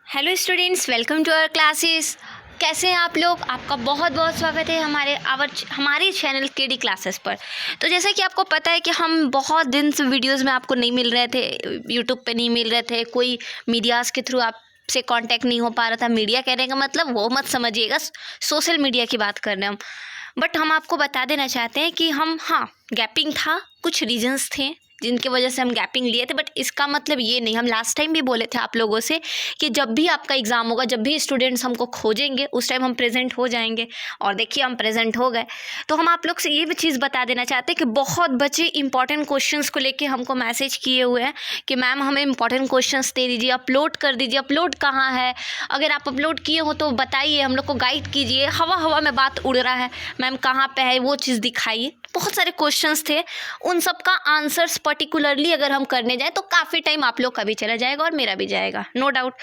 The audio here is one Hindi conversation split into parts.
Hello students, welcome to our classes. कैसे हैं आप लोग? आपका बहुत बहुत स्वागत है हमारे चैनल केडी क्लासेस पर। तो जैसा कि आपको पता है कि हम बहुत दिन से वीडियोस में आपको नहीं मिल रहे थे, यूट्यूब पे नहीं मिल रहे थे, कोई मीडियाज़ के थ्रू आपसे कांटेक्ट नहीं हो पा रहा था। मीडिया कहने का मतलब वो मत समझिएगा, सोशल मीडिया की बात कर रहे हैं हम। बट हम आपको बता देना चाहते हैं कि गैपिंग था, कुछ रीजंस थे जिनकी वजह से हम गैपिंग लिए थे। बट इसका मतलब ये नहीं, हम लास्ट टाइम भी बोले थे आप लोगों से कि जब भी आपका एग्ज़ाम होगा, जब भी स्टूडेंट्स हमको खोजेंगे, उस टाइम हम प्रेजेंट हो जाएंगे। और देखिए हम प्रेजेंट हो गए। तो हम आप लोग से ये भी चीज़ बता देना चाहते हैं कि बहुत बच्चे इंपॉर्टेंट क्वेश्चंस को लेके हमको मैसेज किए हुए हैं कि मैम हमें इंपॉर्टेंट क्वेश्चंस दे दीजिए, अपलोड कर दीजिए। अपलोड कहाँ है? अगर आप अपलोड किए हो तो बताइए, हम लोग को गाइड कीजिए। हवा में बात उड़ रहा है, मैम कहाँ पे है वो चीज़ दिखाइए। बहुत सारे क्वेश्चंस थे, उन सब का आंसर्स पर्टिकुलरली अगर हम करने जाए तो काफ़ी टाइम आप लोग का भी चला जाएगा और मेरा भी जाएगा, नो डाउट।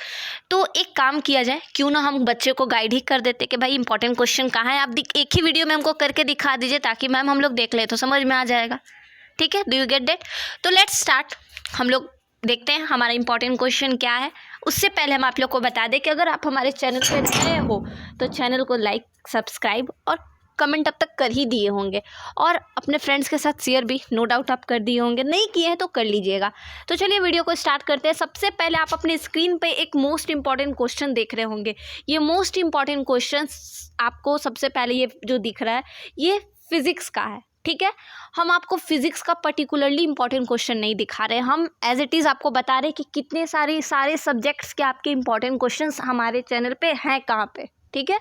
तो एक काम किया जाए, क्यों ना हम बच्चे को गाइड ही कर देते कि भाई इंपॉर्टेंट क्वेश्चन कहाँ है, आप एक ही वीडियो में हमको करके दिखा दीजिए ताकि मैम हम लोग देख ले तो समझ में आ जाएगा। ठीक है, डू यू गेट दैट? तो लेट्स स्टार्ट। हम लोग देखते हैं हमारा इंपॉर्टेंट क्वेश्चन क्या है। उससे पहले हम आप लोग को बता दें कि अगर आप हमारे चैनल पर नए हो तो चैनल को लाइक, सब्सक्राइब और कमेंट अब तक कर ही दिए होंगे, और अपने फ्रेंड्स के साथ शेयर भी नो डाउट आप कर दिए होंगे। नहीं किए हैं तो कर लीजिएगा। तो चलिए वीडियो को स्टार्ट करते हैं। सबसे पहले आप अपने स्क्रीन पे एक मोस्ट इंपॉर्टेंट क्वेश्चन देख रहे होंगे। ये मोस्ट इंपॉर्टेंट क्वेश्चन आपको सबसे पहले ये जो दिख रहा है ये फिजिक्स का है। ठीक है, हम आपको फिजिक्स का पर्टिकुलरली इंपॉर्टेंट क्वेश्चन नहीं दिखा रहे, हम एज इट इज़ आपको बता रहे कि कितने सारे सब्जेक्ट्स के आपके इंपॉर्टेंट क्वेश्चंस हमारे चैनल पे हैं कहाँ पे। ठीक है,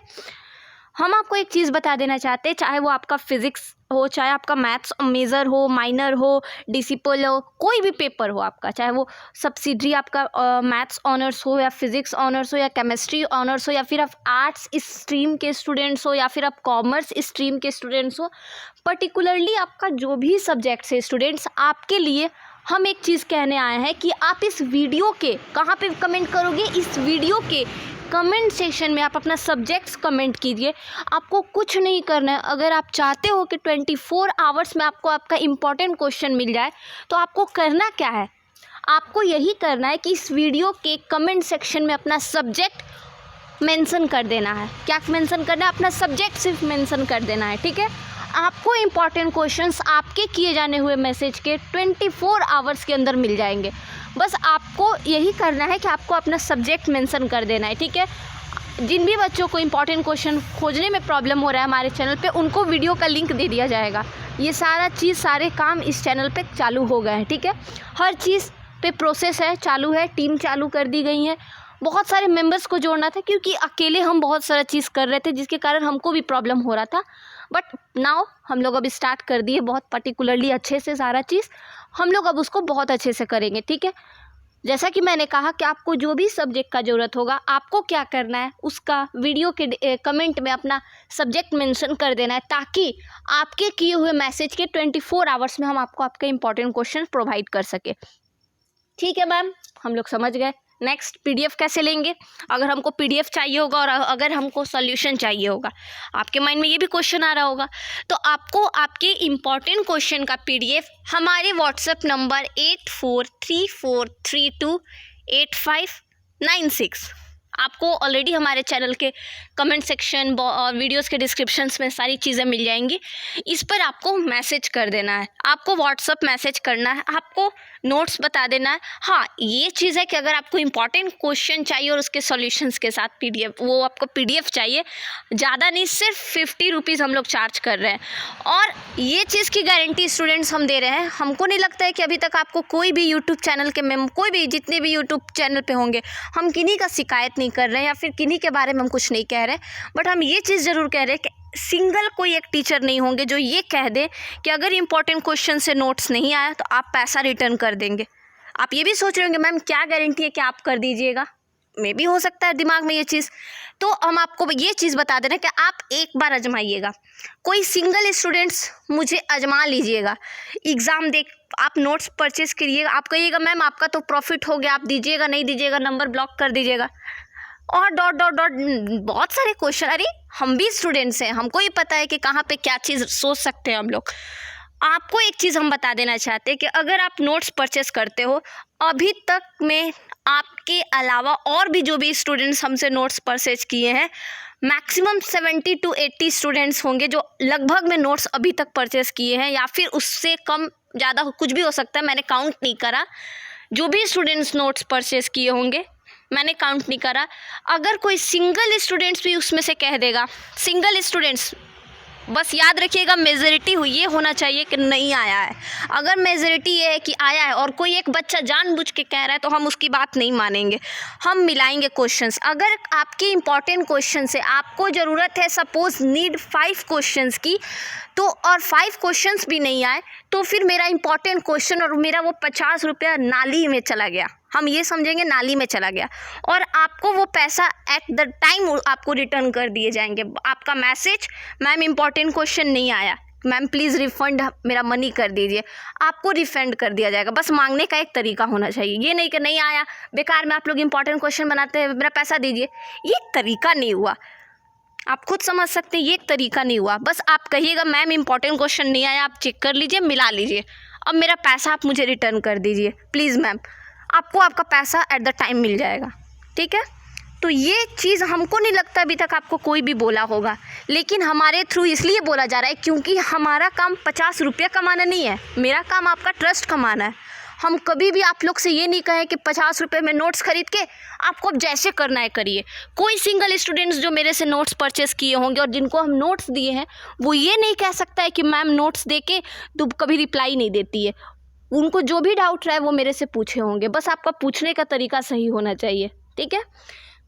हम आपको एक चीज़ बता देना चाहते हैं, चाहे वो आपका फिजिक्स हो, चाहे आपका मैथ्स मेजर हो, माइनर हो, डिसिपल हो, कोई भी पेपर हो आपका, चाहे वो सब्सिडरी आपका मैथ्स ऑनर्स हो या फिजिक्स ऑनर्स हो या केमिस्ट्री ऑनर्स हो, या फिर आप आर्ट्स स्ट्रीम के स्टूडेंट्स हो या फिर आप कॉमर्स स्ट्रीम के स्टूडेंट्स हो, पर्टिकुलरली आपका जो भी सब्जेक्ट्स है स्टूडेंट्स, आपके लिए हम एक चीज़ कहने आए हैं कि आप इस वीडियो के कहाँ पे कमेंट करोगे? इस वीडियो के कमेंट सेक्शन में आप अपना सब्जेक्ट्स कमेंट कीजिए। आपको कुछ नहीं करना है। अगर आप चाहते हो कि 24 आवर्स में आपको आपका इम्पॉर्टेंट क्वेश्चन मिल जाए तो आपको करना क्या है? आपको यही करना है कि इस वीडियो के कमेंट सेक्शन में अपना सब्जेक्ट मेंशन कर देना है। क्या मेंशन करना है? अपना सब्जेक्ट सिर्फ मेंशन कर देना है। ठीक है, आपको इम्पॉर्टेंट क्वेश्चंस आपके किए जाने हुए मैसेज के 24 आवर्स के अंदर मिल जाएंगे। बस आपको यही करना है कि आपको अपना सब्जेक्ट मेंशन कर देना है। ठीक है, जिन भी बच्चों को इम्पॉर्टेंट क्वेश्चन खोजने में प्रॉब्लम हो रहा है हमारे चैनल पे, उनको वीडियो का लिंक दे दिया जाएगा। ये सारे काम इस चैनल पे चालू हो गए हैं। ठीक है, हर चीज़ पे प्रोसेस है, चालू है, टीम चालू कर दी गई है। बहुत सारे मेंबर्स को जोड़ना था क्योंकि अकेले हम बहुत सारा चीज़ कर रहे थे जिसके कारण हमको भी प्रॉब्लम हो रहा था। बट नाउ हम लोग अब स्टार्ट कर दिए बहुत पर्टिकुलरली अच्छे से, सारा चीज़ हम लोग अब उसको बहुत अच्छे से करेंगे। ठीक है, जैसा कि मैंने कहा कि आपको जो भी सब्जेक्ट का ज़रूरत होगा, आपको क्या करना है, उसका वीडियो के कमेंट में अपना सब्जेक्ट मेंशन कर देना है ताकि आपके किए हुए मैसेज के 24 आवर्स में हम आपको आपके इंपॉर्टेंट क्वेश्चन प्रोवाइड कर सके। ठीक है मैम, हम लोग समझ गए। नेक्स्ट, पीडीएफ कैसे लेंगे? अगर हमको पीडीएफ चाहिए होगा और अगर हमको सॉल्यूशन चाहिए होगा, आपके माइंड में ये भी क्वेश्चन आ रहा होगा, तो आपको आपके इम्पॉर्टेंट क्वेश्चन का पीडीएफ हमारे व्हाट्सएप नंबर 8434328596 आपको ऑलरेडी हमारे चैनल के कमेंट सेक्शन और वीडियोस के डिस्क्रिप्शंस में सारी चीज़ें मिल जाएंगी। इस पर आपको मैसेज कर देना है, आपको व्हाट्सअप मैसेज करना है, आपको नोट्स बता देना है। हाँ, ये चीज़ है कि अगर आपको इंपॉर्टेंट क्वेश्चन चाहिए और उसके सॉल्यूशंस के साथ पीडीएफ, वो आपको पीडीएफ चाहिए, ज़्यादा नहीं, सिर्फ 50 रुपीज़ हम लोग चार्ज कर रहे हैं। और ये चीज़ की गारंटी स्टूडेंट्स हम दे रहे हैं। हमको नहीं लगता है कि अभी तक आपको कोई भी यूट्यूब चैनल के कोई भी जितने भी यूट्यूब चैनल पे होंगे, हम किन्हीं का शिकायत नहीं कर रहे हैं या फिर किन्हीं के बारे में हम कुछ नहीं कह रहे हैं। बट हम ये चीज़ ज़रूर कह रहे हैं कि सिंगल कोई एक टीचर नहीं होंगे जो ये कह दे कि अगर इंपॉर्टेंट क्वेश्चन से नोट्स नहीं आया तो आप पैसा रिटर्न कर देंगे। आप ये भी सोच रहे होंगे मैम क्या गारंटी है कि आप कर दीजिएगा? मे भी हो सकता है दिमाग में ये चीज़। तो हम आपको ये चीज़ बता दे रहे हैं कि आप एक बार आजमाइएगा, कोई सिंगल स्टूडेंट्स मुझे आजमा लीजिएगा, एग्ज़ाम देख आप नोट्स परचेज करिएगा। आप कहिएगा मैम आपका तो प्रॉफिट हो गया, आप दीजिएगा, नहीं दीजिएगा नंबर ब्लॉक कर दीजिएगा, और डॉट डॉट डॉट बहुत सारे क्वेश्चन। अरे हम भी स्टूडेंट्स हैं, हमको ही पता है कि कहाँ पे क्या चीज़ सोच सकते हैं हम लोग। आपको एक चीज़ हम बता देना चाहते हैं कि अगर आप नोट्स परचेस करते हो, अभी तक में आपके अलावा और भी जो भी स्टूडेंट्स हमसे नोट्स परचेज किए हैं, मैक्सिमम 70 to 80 स्टूडेंट्स होंगे जो लगभग में नोट्स अभी तक परचेस किए हैं, या फिर उससे कम ज़्यादा कुछ भी हो सकता है, मैंने काउंट नहीं करा। जो भी स्टूडेंट्स नोट्स परचेस किए होंगे मैंने काउंट नहीं करा। अगर कोई सिंगल स्टूडेंट्स भी उसमें से कह देगा, सिंगल स्टूडेंट्स, बस याद रखिएगा मेजॉरिटी ये होना चाहिए कि नहीं आया है। अगर मेजॉरिटी ये है कि आया है और कोई एक बच्चा जानबूझ के कह रहा है तो हम उसकी बात नहीं मानेंगे, हम मिलाएंगे क्वेश्चंस। अगर आपके इंपॉर्टेंट क्वेश्चन से आपको ज़रूरत है सपोज नीड 5 क्वेश्चंस की, तो और 5 क्वेश्चंस भी नहीं आए तो फिर मेरा इंपॉर्टेंट क्वेश्चन और मेरा वो 50 रुपया नाली में चला गया, हम ये समझेंगे नाली में चला गया, और आपको वो पैसा एट द टाइम आपको रिटर्न कर दिए जाएंगे। आपका मैसेज, मैम इंपॉर्टेंट क्वेश्चन नहीं आया, मैम प्लीज़ रिफ़ंड मेरा मनी कर दीजिए, आपको रिफंड कर दिया जाएगा। बस मांगने का एक तरीका होना चाहिए, ये नहीं कि नहीं आया बेकार में आप लोग इंपॉर्टेंट क्वेश्चन बनाते हैं, मेरा पैसा दीजिए। ये तरीका नहीं हुआ, आप खुद समझ सकते हैं, ये एक तरीका नहीं हुआ। बस आप कहिएगा मैम इंपॉर्टेंट क्वेश्चन नहीं आया, आप चेक कर लीजिए, मिला लीजिए, अब मेरा पैसा आप मुझे रिटर्न कर दीजिए प्लीज़ मैम, आपको आपका पैसा एट द टाइम मिल जाएगा, ठीक है। तो ये चीज़ हमको नहीं लगता अभी तक आपको कोई भी बोला होगा, लेकिन हमारे थ्रू इसलिए बोला जा रहा है क्योंकि हमारा काम 50 रुपया कमाना नहीं है, मेरा काम आपका ट्रस्ट कमाना है। हम कभी भी आप लोग से ये नहीं कहें कि 50 रुपये में नोट्स खरीद के आपको अब जैसे करना है करिए। कोई सिंगल स्टूडेंट्स जो मेरे से नोट्स परचेस किए होंगे और जिनको हम नोट्स दिए हैं, वो ये नहीं कह सकता है कि मैम नोट्स दे के तो कभी रिप्लाई नहीं देती है। उनको जो भी डाउट रहा है वो मेरे से पूछे होंगे, बस आपका पूछने का तरीका सही होना चाहिए, ठीक है।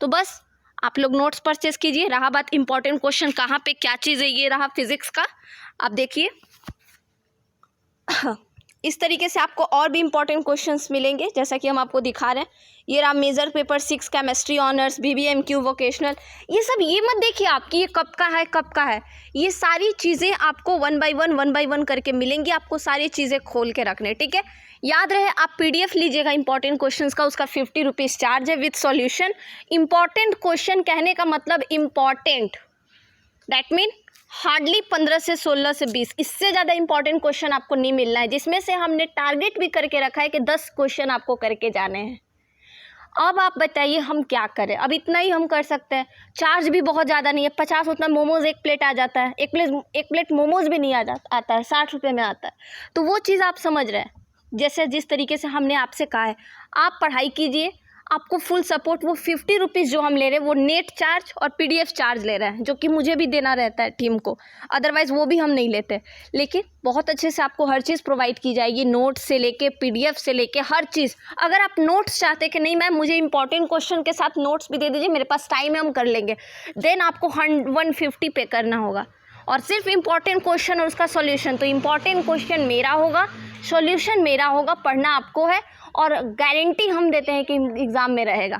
तो बस आप लोग नोट्स परचेस कीजिए। रहा बात इंपॉर्टेंट क्वेश्चन कहाँ पे क्या चीज़ है, ये रहा फिजिक्स का, आप देखिए इस तरीके से आपको और भी इंपॉर्टेंट क्वेश्चंस मिलेंगे जैसा कि हम आपको दिखा रहे हैं। ये रहा major paper 6 chemistry honours, BBMQ vocational. ये सब ये मत देखिए आपकी ये कब का है कब का है, ये सारी चीज़ें आपको 1 by 1 करके मिलेंगी, आपको सारी चीज़ें खोल के रखने, ठीक है। याद रहे आप PDF लीजिएगा इंपॉर्टेंट क्वेश्चंस का, उसका 50 रुपीज़ चार्ज है विथ सॉल्यूशन। इंपॉर्टेंट क्वेश्चन कहने का मतलब इम्पॉर्टेंट, दैट मीन हार्डली 15 से 16 से 20, इससे ज़्यादा इंपॉर्टेंट क्वेश्चन आपको नहीं मिलना है, जिसमें से हमने टारगेट भी करके रखा है कि 10 क्वेश्चन आपको करके जाने हैं। अब आप बताइए हम क्या करें, अब इतना ही हम कर सकते हैं, चार्ज भी बहुत ज़्यादा नहीं है, 50 उतना मोमोज़ एक प्लेट आ जाता है, एक प्लेट मोमोज़ भी नहीं आता है, 60 रुपये में आता है। तो वो चीज़ आप समझ रहे हैं, जैसे जिस तरीके से हमने आपसे कहा है आप पढ़ाई कीजिए, आपको फुल सपोर्ट। वो 50 रुपीज़ जो हम ले रहे हैं वो नेट चार्ज और PDF चार्ज ले रहे हैं, जो कि मुझे भी देना रहता है टीम को, अदरवाइज़ वो भी हम नहीं लेते। लेकिन बहुत अच्छे से आपको हर चीज़ प्रोवाइड की जाएगी, नोट्स से लेके PDF से लेके हर चीज़। अगर आप नोट्स चाहते कि नहीं मैम मुझे इंपॉर्टेंट क्वेश्चन के साथ नोट्स भी दे दीजिए, मेरे पास टाइम है हम कर लेंगे, देन आपको 150 पे करना होगा, और सिर्फ इंपॉर्टेंट क्वेश्चन और उसका सॉल्यूशन। तो इंपॉर्टेंट क्वेश्चन मेरा होगा, सॉल्यूशन मेरा होगा, पढ़ना आपको है, और गारंटी हम देते हैं कि एग्ज़ाम में रहेगा,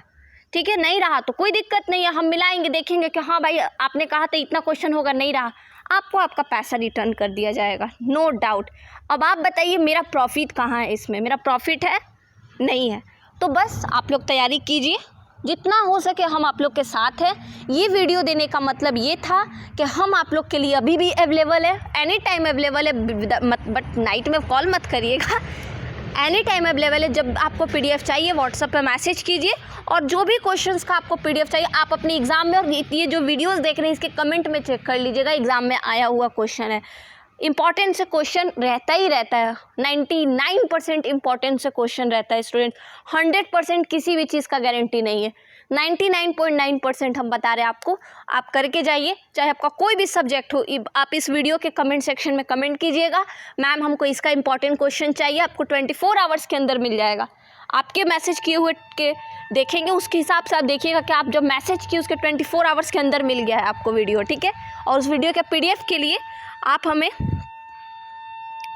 ठीक है। नहीं रहा तो कोई दिक्कत नहीं है, हम मिलाएंगे, देखेंगे कि हाँ भाई आपने कहा था इतना क्वेश्चन होगा, नहीं रहा, आपको आपका पैसा रिटर्न कर दिया जाएगा, नो डाउट। अब आप बताइए मेरा प्रॉफिट कहाँ है इसमें, मेरा प्रॉफिट है नहीं है। तो बस आप लोग तैयारी कीजिए, जितना हो सके हम आप लोग के साथ हैं। ये वीडियो देने का मतलब ये था कि हम आप लोग के लिए अभी भी अवेलेबल है, एनी टाइम अवेलेबल है, बट नाइट में कॉल मत करिएगा, एनी टाइम अवेलेबल है। जब आपको PDF चाहिए व्हाट्सएप पे मैसेज कीजिए, और जो भी क्वेश्चंस का आपको PDF चाहिए आप अपने एग्ज़ाम में, और ये जो वीडियोस देख रहे हैं इसके कमेंट में चेक कर लीजिएगा, एग्ज़ाम में आया हुआ क्वेश्चन है। इंपॉर्टेंट से क्वेश्चन रहता ही रहता है, 99% इंपॉर्टेंट से क्वेश्चन रहता है स्टूडेंट, 100% किसी भी चीज़ का गारंटी नहीं है, 99.9% हम बता रहे हैं आपको। आप करके जाइए, चाहे आपका कोई भी सब्जेक्ट हो। आप इस वीडियो के कमेंट सेक्शन में कमेंट कीजिएगा, मैम हमको इसका इंपॉर्टेंट क्वेश्चन चाहिए, आपको 24 आवर्स के अंदर मिल जाएगा। आपके मैसेज किए हुए के देखेंगे, उसके हिसाब से आप देखिएगा कि आप जब मैसेज किए उसके 24 आवर्स के अंदर मिल गया है आपको वीडियो, ठीक है। और उस वीडियो के PDF के लिए आप हमें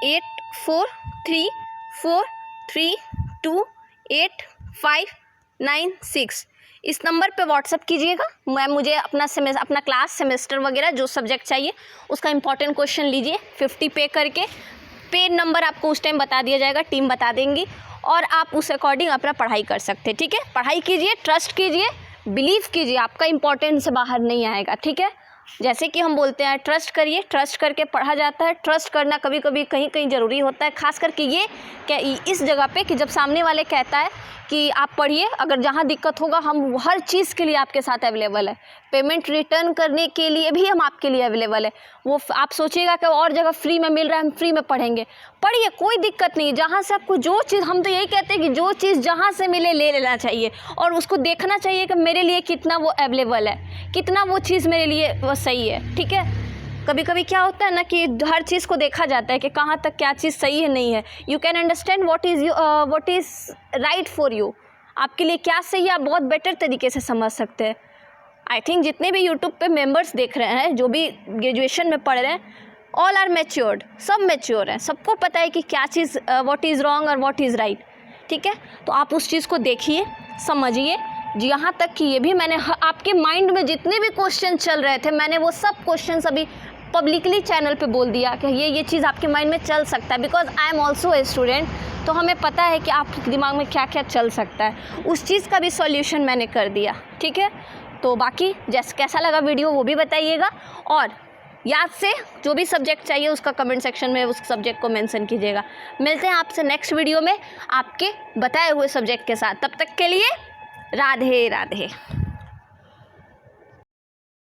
8433432856 इस नंबर पे व्हाट्सअप कीजिएगा। मैम मुझे अपना क्लास सेमेस्टर वगैरह जो सब्जेक्ट चाहिए उसका इंपॉर्टेंट क्वेश्चन लीजिए, 50 पे करके, पे नंबर आपको उस टाइम बता दिया जाएगा, टीम बता देंगी, और आप उस अकॉर्डिंग अपना पढ़ाई कर सकते हैं, ठीक है। पढ़ाई कीजिए, ट्रस्ट कीजिए, बिलीव कीजिए, आपका इंपॉर्टेंट से बाहर नहीं आएगा, ठीक है। जैसे कि हम बोलते हैं ट्रस्ट करिए, ट्रस्ट करके पढ़ा जाता है। ट्रस्ट करना कभी कभी कहीं कहीं ज़रूरी होता है, खास करके ये क्या इस जगह पे कि जब सामने वाले कहता है कि आप पढ़िए, अगर जहाँ दिक्कत होगा हम हर चीज़ के लिए आपके साथ अवेलेबल है। पेमेंट रिटर्न करने के लिए भी हम आपके लिए अवेलेबल है। वो आप सोचिएगा कि और जगह फ्री में मिल रहा है, हम फ्री में पढ़ेंगे, पढ़िए, कोई दिक्कत नहीं। जहाँ से आपको जो चीज़, हम तो यही कहते हैं कि जो चीज़ जहाँ से मिले ले लेना चाहिए, और उसको देखना चाहिए कि मेरे लिए कितना वो अवेलेबल है, कितना वो चीज़ मेरे लिए वो सही है। ठीक है, कभी कभी क्या होता है ना कि हर चीज़ को देखा जाता है कि कहाँ तक क्या चीज़ सही है नहीं है। You can understand what is right for you, आपके लिए क्या सही है, आप बहुत बेटर तरीके से समझ सकते हैं। आई थिंक जितने भी यूट्यूब पे मेंबर्स देख रहे हैं, जो भी ग्रेजुएशन में पढ़ रहे हैं, ऑल आर मैच्योर्ड, सब मैच्योर हैं, सबको पता है कि क्या चीज़ व्हाट इज़ रॉन्ग और व्हाट इज़ राइट। ठीक है, तो आप उस चीज़ को देखिए, समझिए। यहाँ तक कि ये भी मैंने आपके माइंड में जितने भी क्वेश्चन चल रहे थे, मैंने वो सब क्वेश्चन अभी पब्लिकली चैनल पे बोल दिया कि ये चीज़ आपके माइंड में चल सकता है, because I am also a student. तो हमें पता है कि आपके दिमाग में क्या क्या चल सकता है, उस चीज़ का भी सॉल्यूशन मैंने कर दिया। ठीक है, तो बाकी जैसे कैसा लगा वीडियो वो भी बताइएगा, और याद से जो भी सब्जेक्ट चाहिए उसका कमेंट सेक्शन में उस सब्जेक्ट को मेंशन कीजिएगा। मिलते हैं आपसे नेक्स्ट वीडियो में आपके बताए हुए सब्जेक्ट के साथ। तब तक के लिए राधे राधे।